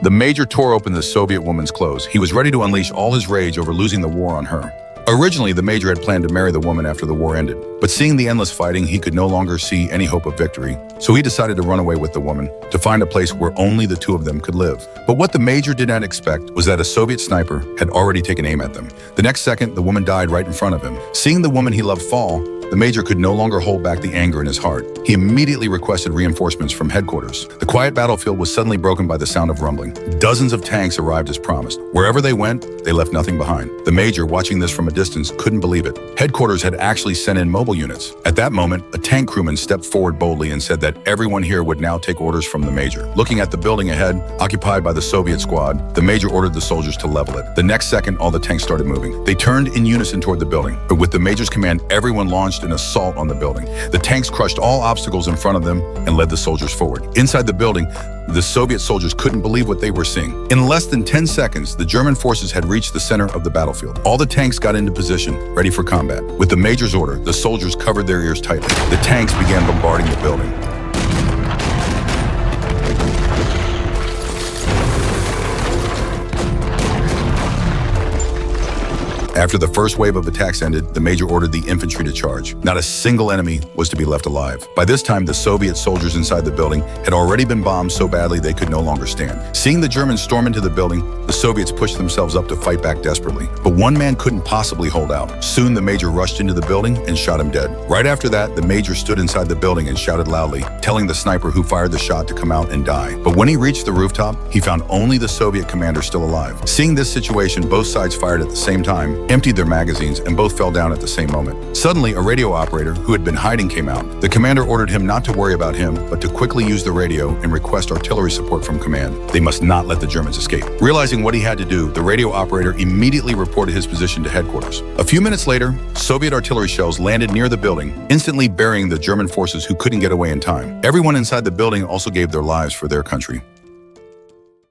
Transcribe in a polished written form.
The major tore open the Soviet woman's clothes. He was ready to unleash all his rage over losing the war on her. Originally, the major had planned to marry the woman after the war ended, but seeing the endless fighting, he could no longer see any hope of victory. So he decided to run away with the woman, to find a place where only the two of them could live. But what the major did not expect was that a Soviet sniper had already taken aim at them. The next second, the woman died right in front of him. Seeing the woman he loved fall, the major could no longer hold back the anger in his heart. He immediately requested reinforcements from headquarters. The quiet battlefield was suddenly broken by the sound of rumbling. Dozens of tanks arrived as promised. Wherever they went, they left nothing behind. The major, watching this from a distance, couldn't believe it. Headquarters had actually sent in mobile units. At that moment, a tank crewman stepped forward boldly and said that everyone here would now take orders from the major. Looking at the building ahead, occupied by the Soviet squad, the major ordered the soldiers to level it. The next second, all the tanks started moving. They turned in unison toward the building, but with the major's command, everyone launched an assault on the building. The tanks crushed all obstacles in front of them and led the soldiers forward. Inside the building, the Soviet soldiers couldn't believe what they were seeing. In less than 10 seconds, the German forces had reached the center of the battlefield. All the tanks got into position, ready for combat. With the major's order, the soldiers covered their ears tightly. The tanks began bombarding the building. After the first wave of attacks ended, the major ordered the infantry to charge. Not a single enemy was to be left alive. By this time, the Soviet soldiers inside the building had already been bombed so badly they could no longer stand. Seeing the Germans storm into the building, the Soviets pushed themselves up to fight back desperately. But one man couldn't possibly hold out. Soon, the major rushed into the building and shot him dead. Right after that, the major stood inside the building and shouted loudly, telling the sniper who fired the shot to come out and die. But when he reached the rooftop, he found only the Soviet commander still alive. Seeing this situation, both sides fired at the same time, emptied their magazines, and both fell down at the same moment. Suddenly, a radio operator who had been hiding came out. The commander ordered him not to worry about him, but to quickly use the radio and request artillery support from command. They must not let the Germans escape. Realizing what he had to do, the radio operator immediately reported his position to headquarters. A few minutes later, Soviet artillery shells landed near the building, instantly burying the German forces who couldn't get away in time. Everyone inside the building also gave their lives for their country.